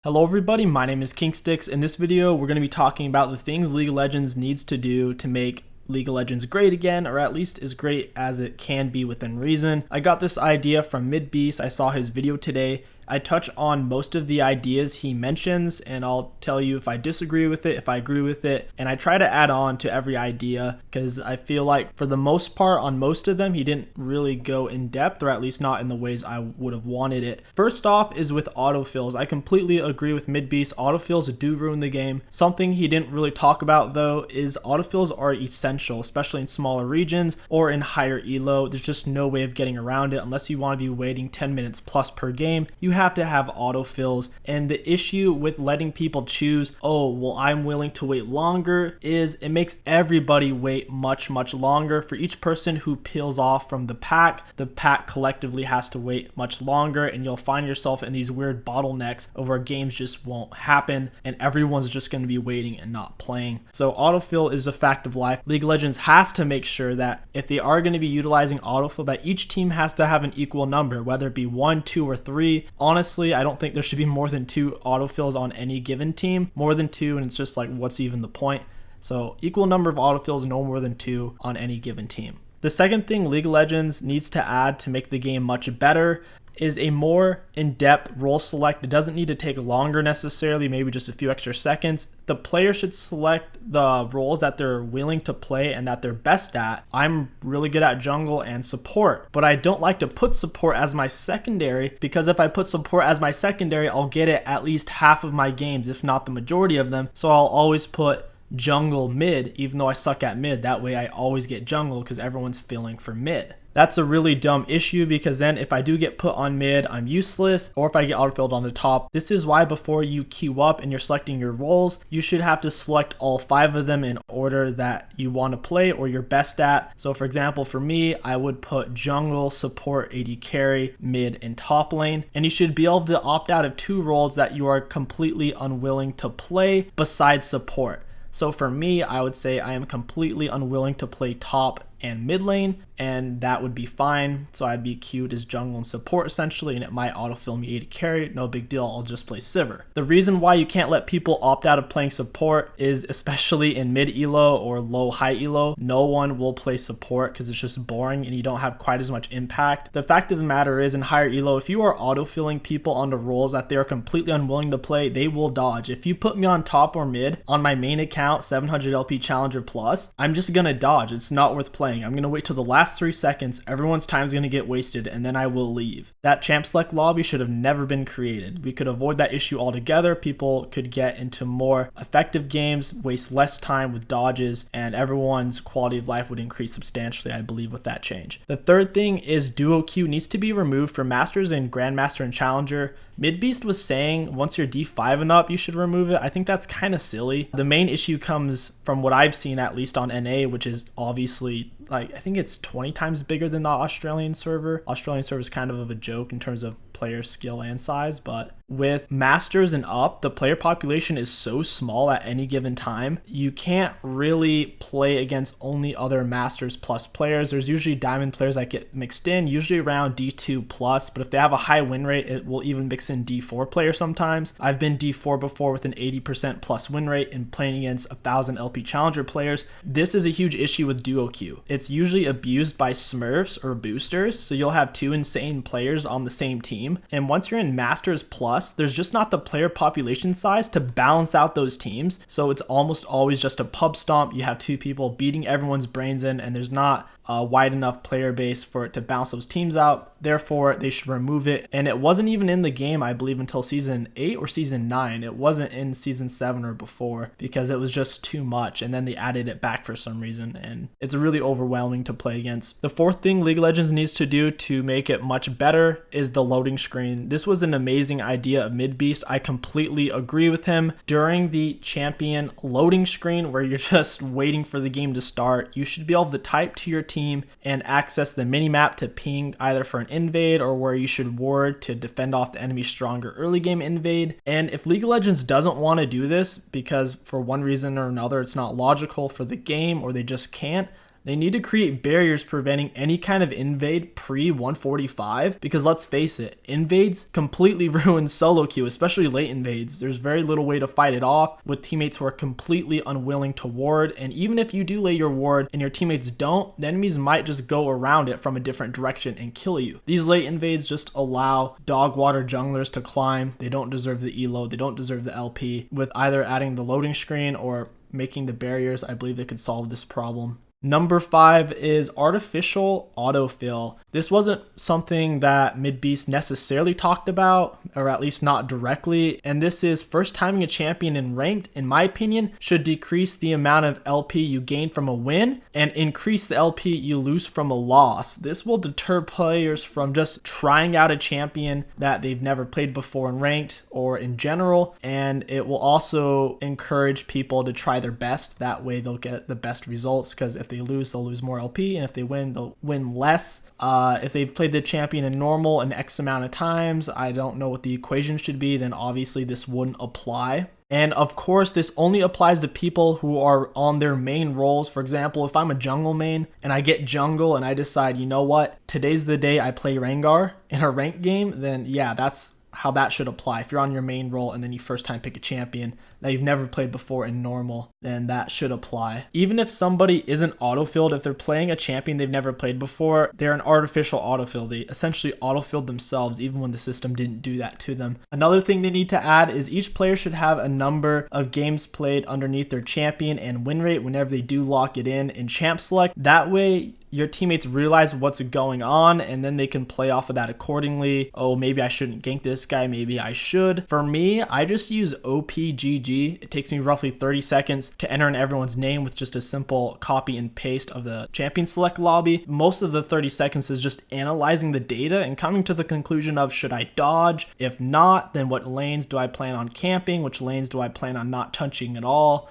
Hello everybody, my name is KingStix. In this video, we're going to be talking about the things League of Legends needs to do to make League of Legends great again, or at least as great as it can be within reason. I got this idea from Midbeast. I saw his video today. I touch on most of the ideas he mentions, and I'll tell you if I disagree with it, if I agree with it, and I try to add on to every idea because I feel like for the most part on most of them, he didn't really go in depth, or at least not in the ways I would have wanted it. First off is with autofills. I completely agree with Midbeast. Autofills do ruin the game. Something he didn't really talk about though is autofills are essential, especially in smaller regions or in higher elo. There's just no way of getting around it unless you want to be waiting 10 minutes plus per game. You have to have autofills, and the issue with letting people choose, oh well, I'm willing to wait longer, is it makes everybody wait much longer. For each person who peels off from the pack collectively has to wait much longer, and you'll find yourself in these weird bottlenecks of where games just won't happen and everyone's just going to be waiting and not playing. So autofill is a fact of life. League of Legends has to make sure that if they are going to be utilizing autofill, that each team has to have an equal number, whether it be 1, 2, or 3. Honestly, I don't think there should be more than 2 autofills on any given team. More than 2, and it's just like, what's even the point? So equal number of autofills, no more than 2 on any given team. The second thing League of Legends needs to add to make the game much better is a more in-depth role select. It doesn't need to take longer necessarily, maybe just a few extra seconds. The player should select the roles that they're willing to play and that they're best at. I'm really good at jungle and support, but I don't like to put support as my secondary, because if I put support as my secondary, I'll get it at least half of my games, if not the majority of them. So I'll always put jungle mid, even though I suck at mid. That way I always get jungle because everyone's feeling for mid. That's a really dumb issue, because then if I do get put on mid, I'm useless, or if I get autofilled on the top. This is why before you queue up and you're selecting your roles, you should have to select all 5 of them in order that you want to play or you're best at. So for example, for me, I would put jungle, support, AD carry, mid, and top lane. And you should be able to opt out of 2 roles that you are completely unwilling to play besides support. So for me, I would say I am completely unwilling to play top and mid lane, and that would be fine. So I'd be queued as jungle and support essentially, and it might autofill me AD carry, no big deal, I'll just play Sivir. The reason why you can't let people opt out of playing support is, especially in mid elo or low high elo, no one will play support because it's just boring and you don't have quite as much impact. The fact of the matter is, in higher elo, if you are autofilling people onto roles that they are completely unwilling to play, they will dodge. If you put me on top or mid on my main account, 700 LP challenger plus, I'm just gonna dodge. It's not worth playing. I'm going to wait till the last 3 seconds, everyone's time's going to get wasted, and then I will leave. That champ select lobby should have never been created. We could avoid that issue altogether. People could get into more effective games, waste less time with dodges, and everyone's quality of life would increase substantially, I believe, with that change. The third thing is duo queue needs to be removed for Masters and Grandmaster and Challenger. Midbeast was saying once you're D5 and up, you should remove it. I think that's kind of silly. The main issue comes from what I've seen, at least on NA, which is obviously, like, I think it's 20 times bigger than the Australian server. Australian server is kind of a joke in terms of player skill and size, but with Masters and up, the player population is so small at any given time, you can't really play against only other Masters plus players. There's usually Diamond players that get mixed in, usually around D2 plus, but if they have a high win rate, it will even mix in D4 players sometimes. I've been D4 before with an 80% plus win rate and playing against 1,000 LP challenger players. This is a huge issue with duo queue. It's usually abused by smurfs or boosters, so you'll have 2 insane players on the same team, and once you're in Masters plus, there's just not the player population size to balance out those teams, so it's almost always just a pub stomp. You have 2 people beating everyone's brains in, and there's not a wide enough player base for it to balance those teams out. Therefore, they should remove it. And it wasn't even in the game, I believe, until season 8 or season 9. It wasn't in season 7 or before, because it was just too much, and then they added it back for some reason, and it's really overwhelming to play against. The fourth thing League of Legends needs to do to make it much better is the loading screen. This was an amazing idea of Midbeast. I completely agree with him. During the champion loading screen, where you're just waiting for the game to start, you should be able to type to your team and access the mini-map to ping either for an invade or where you should ward to defend off the enemy's stronger early game invade. And if League of Legends doesn't want to do this because for one reason or another it's not logical for the game or they just can't, They need to create barriers preventing any kind of invade pre-145, because let's face it, invades completely ruin solo queue, especially late invades. There's very little way to fight it off with teammates who are completely unwilling to ward, and even if you do lay your ward and your teammates don't, the enemies might just go around it from a different direction and kill you. These late invades just allow dog water junglers to climb. They don't deserve the elo, they don't deserve the LP. With either adding the loading screen or making the barriers, I believe they could solve this problem. Number 5 is artificial autofill. This wasn't something that Midbeast necessarily talked about, or at least not directly, and this is first timing a champion in ranked, in my opinion, should decrease the amount of LP you gain from a win and increase the LP you lose from a loss. This will deter players from just trying out a champion that they've never played before in ranked or in general, and it will also encourage people to try their best. That way they'll get the best results, because if they lose, they'll lose more LP, and if they win, they'll win less. If they've played the champion in normal an X amount of times, I don't know what the equation should be, then obviously this wouldn't apply. And of course, this only applies to people who are on their main roles. For example, if I'm a jungle main and I get jungle and I decide, you know what, today's the day I play Rengar in a ranked game, then yeah, that's how that should apply. If you're on your main role and then you first time pick a champion that you've never played before in normal, then that should apply. Even if somebody isn't autofilled, if they're playing a champion they've never played before, they're an artificial autofill. They essentially autofilled themselves even when the system didn't do that to them. Another thing they need to add is each player should have a number of games played underneath their champion and win rate whenever they do lock it in champ select. That way your teammates realize what's going on and then they can play off of that accordingly. Oh, maybe I shouldn't gank this guy, maybe I should. For me, I just use OPGG. It takes me roughly 30 seconds to enter in everyone's name with just a simple copy and paste of the champion select lobby. Most of the 30 seconds is just analyzing the data and coming to the conclusion of, should I dodge? If not, then what lanes do I plan on camping? Which lanes do I plan on not touching at all?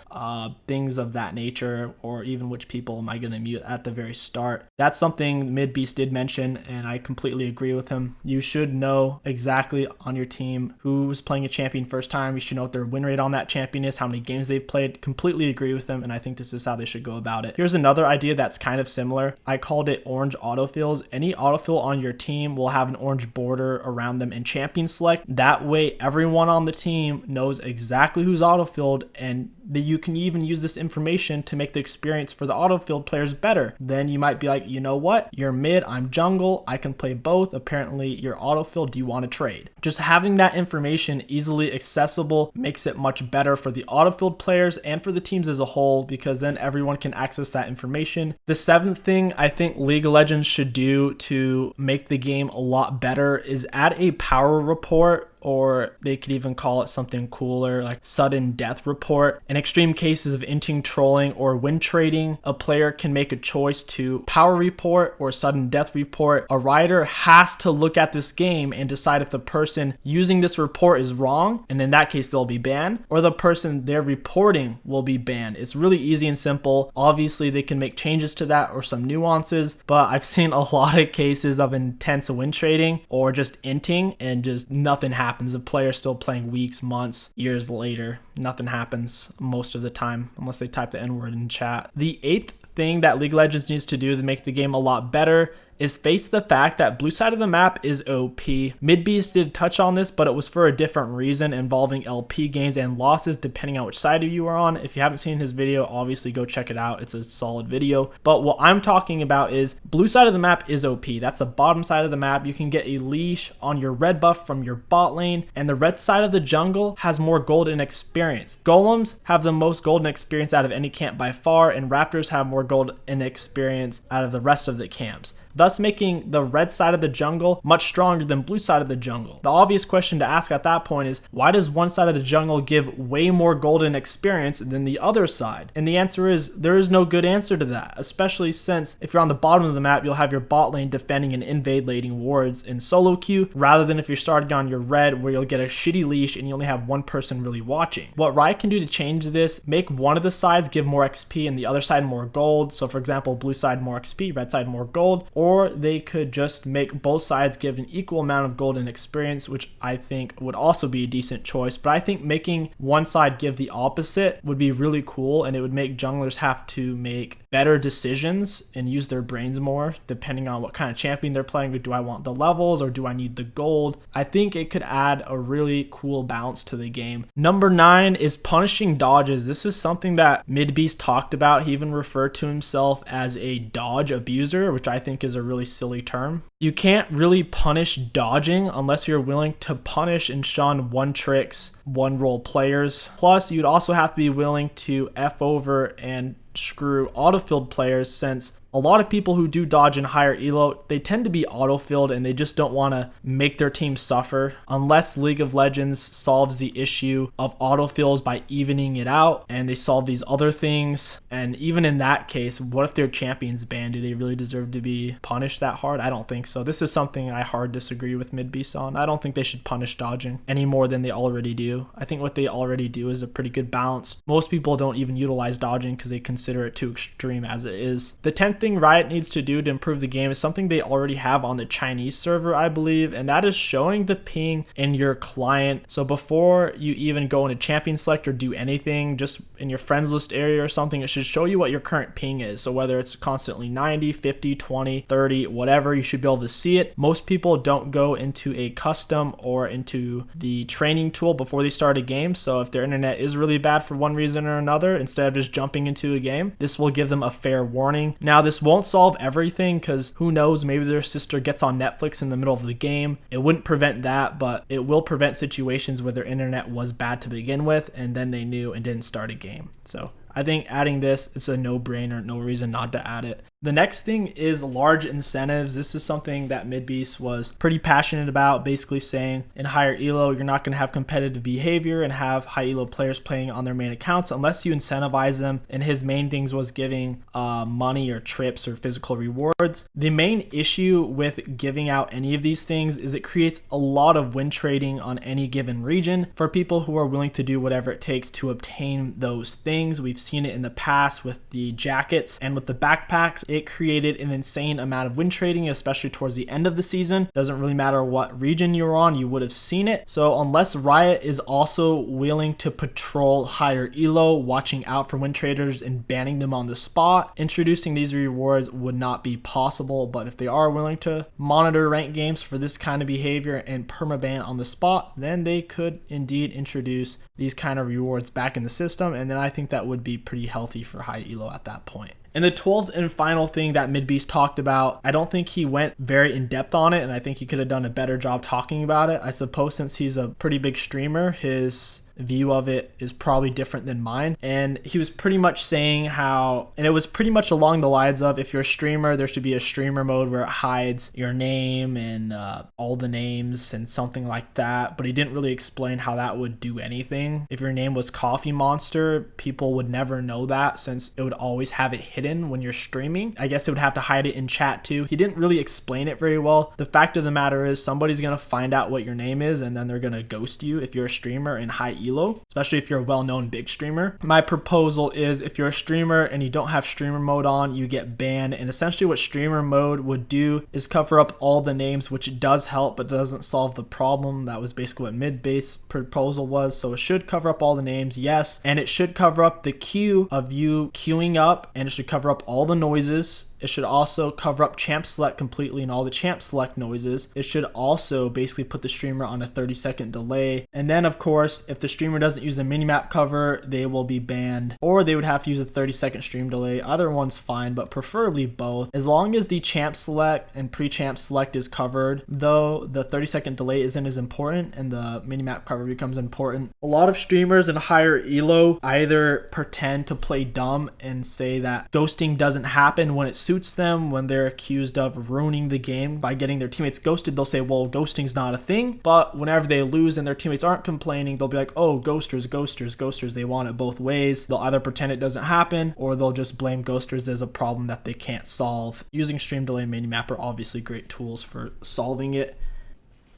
Things of that nature, or even which people am I going to mute at the very start. That's something Midbeast did mention, and I completely agree with him. You should know exactly on your team who's playing a champion first time. You should know what their win rate on that champion is, how many games they've played. Completely agree with them, and I think this is how they should go about it. Here's another idea that's kind of similar. I called it orange autofills. Any autofill on your team will have an orange border around them in champion select. That way everyone on the team knows exactly who's autofilled, and that you can even use this information to make the experience for the autofilled players better. Then you might be like, you know what, you're mid, I'm jungle, I can play both, apparently you're autofilled, do you want to trade? Just having that information easily accessible makes it much better for the autofilled players and for the teams as a whole, because then everyone can access that information. The 7th thing I think League of Legends should do to make the game a lot better is add a power report, or they could even call it something cooler like sudden death report. In extreme cases of inting trolling or win trading, a player can make a choice to power report or sudden death report. A writer has to look at this game and decide if the person using this report is wrong, and in that case they'll be banned, or the person they're reporting will be banned. It's really easy and simple. Obviously they can make changes to that or some nuances, but I've seen a lot of cases of intense win trading or just inting and just nothing happens. The player still playing weeks, months, years later. Nothing happens most of the time unless they type the N-word in chat. The 8th thing that League of Legends needs to do to make the game a lot better is face the fact that blue side of the map is OP. Midbeast did touch on this, but it was for a different reason, involving LP gains and losses depending on which side you are on. If you haven't seen his video, obviously go check it out. It's a solid video. But what I'm talking about is blue side of the map is OP. That's the bottom side of the map. You can get a leash on your red buff from your bot lane, and the red side of the jungle has more golden experience. Golems have the most golden experience out of any camp by far, and Raptors have more golden experience out of the rest of the camps, thus making the red side of the jungle much stronger than blue side of the jungle. The obvious question to ask at that point is, why does one side of the jungle give way more golden experience than the other side? And the answer is, there is no good answer to that, especially since if you're on the bottom of the map, you'll have your bot lane defending and invade lading wards in solo queue, rather than if you're starting on your red, where you'll get a shitty leash and you only have one person really watching. What Riot can do to change this, make one of the sides give more XP and the other side more gold. So for example, blue side more XP, red side more gold, or they could just make both sides give an equal amount of golden experience, which I think would also be a decent choice. But I think making one side give the opposite would be really cool, and it would make junglers have to make better decisions and use their brains more depending on what kind of champion they're playing. Do I want the levels or do I need the gold? I think it could add a really cool balance to the game. Number 9 is punishing dodges. This is something that Midbeast talked about. He even referred to himself as a dodge abuser, which I think is a really silly term. You can't really punish dodging unless you're willing to punish and shun one tricks, one role players. Plus, you'd also have to be willing to F over and screw autofilled players, since a lot of people who do dodge in higher elo, they tend to be autofilled and they just don't want to make their team suffer unless League of Legends solves the issue of autofills by evening it out and they solve these other things. And even in that case, what if their champion's banned? Do they really deserve to be punished that hard? I don't think so. This is something I hard disagree with Midbeast on. I don't think they should punish dodging any more than they already do. I think what they already do is a pretty good balance. Most people don't even utilize dodging because they consider it too extreme as it is. The 10th thing Riot needs to do to improve the game is something they already have on the Chinese server, I believe, and that is showing the ping in your client. So before you even go into champion select or do anything, just in your friends list area or something, it should show you what your current ping is. So whether it's constantly 90, 50, 20, 30, whatever, you should be able to see it. Most people don't go into a custom or into the training tool before they start a game. So if their internet is really bad for one reason or another, instead of just jumping into a game, this will give them a fair warning. Now, this won't solve everything because who knows, maybe their sister gets on Netflix in the middle of the game. It wouldn't prevent that, but it will prevent situations where their internet was bad to begin with and then they knew and didn't start a game. So I think adding this, it's a no-brainer, no reason not to add it. The next thing is large incentives. This is something that Midbeast was pretty passionate about, basically saying in higher elo, you're not going to have competitive behavior and have high elo players playing on their main accounts unless you incentivize them. And his main things was giving money or trips or physical rewards. The main issue with giving out any of these things is it creates a lot of win trading on any given region for people who are willing to do whatever it takes to obtain those things. We've seen it in the past with the jackets and with the backpacks. It created an insane amount of win trading, especially towards the end of the season. Doesn't really matter what region you're on, you would have seen it. So unless Riot is also willing to patrol higher elo, watching out for win traders and banning them on the spot, introducing these rewards would not be possible. But if they are willing to monitor ranked games for this kind of behavior and permaban on the spot, then they could indeed introduce these kind of rewards back in the system. And then I think that would be pretty healthy for high elo at that point. And the 12th and final thing that Midbeast talked about, I don't think he went very in depth on it, and I think he could have done a better job talking about it. I suppose since he's a pretty big streamer, his view of it is probably different than mine. And he was pretty much saying how, and it was pretty much along the lines of, if you're a streamer, there should be a streamer mode where it hides your name and all the names and something like that. But he didn't really explain how that would do anything. If your name was Coffee Monster, people would never know that since it would always have it hidden when you're streaming. I guess it would have to hide it in chat too. He didn't really explain it very well. The fact of the matter is somebody's going to find out what your name is and then they're going to ghost you if you're a streamer in high elo, especially if you're a well-known big streamer. My proposal is if you're a streamer and you don't have streamer mode on, you get banned. And essentially what streamer mode would do is cover up all the names, which does help but doesn't solve the problem. That was basically what Midbeast's proposal was. So it should cover up all the names, yes, and it should cover up the queue of you queuing up, and it should cover up all the noises. It should also cover up champ select completely and all the champ select noises. It should also basically put the streamer on a 30-second delay. And then of course, if the streamer doesn't use a minimap cover, they will be banned, or they would have to use a 30-second stream delay. Either one's fine, but preferably both. As long as the champ select and pre-champ select is covered, though the 30-second delay isn't as important and the minimap cover becomes important. A lot of streamers in higher elo either pretend to play dumb and say that ghosting doesn't happen when it suits them. When they're accused of ruining the game by getting their teammates ghosted, they'll say, well, ghosting's not a thing. But whenever they lose and their teammates aren't complaining, they'll be like, oh, ghosters. They want it both ways. They'll either pretend it doesn't happen or they'll just blame ghosters as a problem that they can't solve. Using stream delay and minimap are obviously great tools for solving it.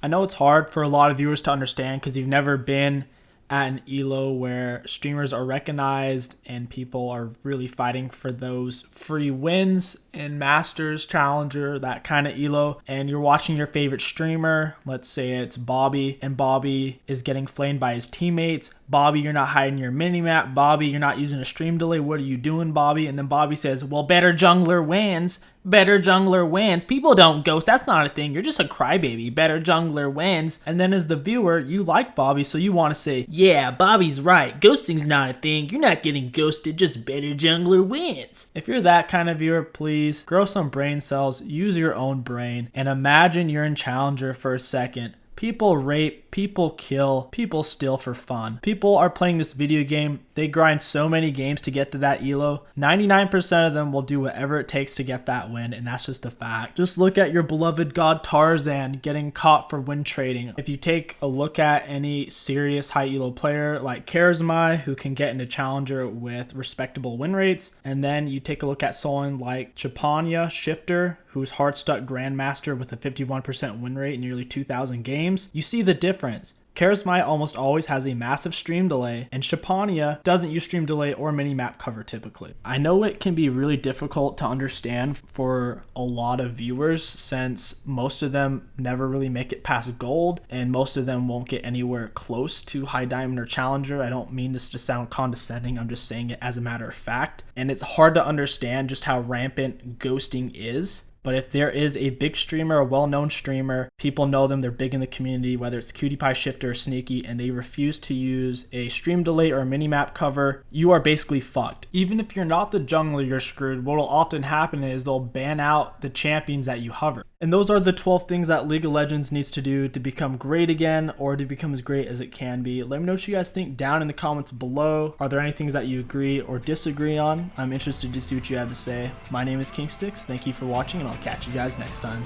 I know it's hard for a lot of viewers to understand because you've never been at an elo where streamers are recognized and people are really fighting for those free wins in Masters, Challenger, that kind of elo, and you're watching your favorite streamer, let's say it's Bobby, and Bobby is getting flamed by his teammates, Bobby, you're not hiding your minimap. Bobby, you're not using a stream delay. What are you doing, Bobby? And then Bobby says, well, better jungler wins. Better jungler wins. People don't ghost. That's not a thing. You're just a crybaby. Better jungler wins. And then as the viewer, you like Bobby, so you want to say, yeah, Bobby's right. Ghosting's not a thing. You're not getting ghosted. Just better jungler wins. If you're that kind of viewer, please grow some brain cells, use your own brain, and imagine you're in Challenger for a second. People rape, people kill, people steal for fun. People are playing this video game. They grind so many games to get to that elo. 99% of them will do whatever it takes to get that win, and that's just a fact. Just look at your beloved god Tarzan getting caught for win trading. If you take a look at any serious high elo player like 𝐒𝐿, who can get into Challenger with respectable win rates, and then you take a look at someone like 𝐒𝐿𝐴 Shifter, who's hard-stuck Grandmaster with a 51% win rate in nearly 2,000 games, you see the difference. 𝐒𝐿 almost always has a massive stream delay, and 𝐒𝐿𝐴 doesn't use stream delay or mini-map cover typically. I know it can be really difficult to understand for a lot of viewers since most of them never really make it past gold, and most of them won't get anywhere close to high diamond or challenger. I don't mean this to sound condescending, I'm just saying it as a matter of fact. And it's hard to understand just how rampant ghosting is. But if there is a big streamer, a well-known streamer, people know them, they're big in the community, whether it's 𝐿𝐴, Shifter, or Sneaky, and they refuse to use a stream delay or a mini-map cover, you are basically fucked. Even if you're not the jungler, you're screwed. What will often happen is they'll ban out the champions that you hover. And those are the 12 things that League of Legends needs to do to become great again, or to become as great as it can be. Let me know what you guys think down in the comments below. Are there any things that you agree or disagree on? I'm interested to see what you have to say. My name is KingStix. Thank you for watching, and I'll catch you guys next time.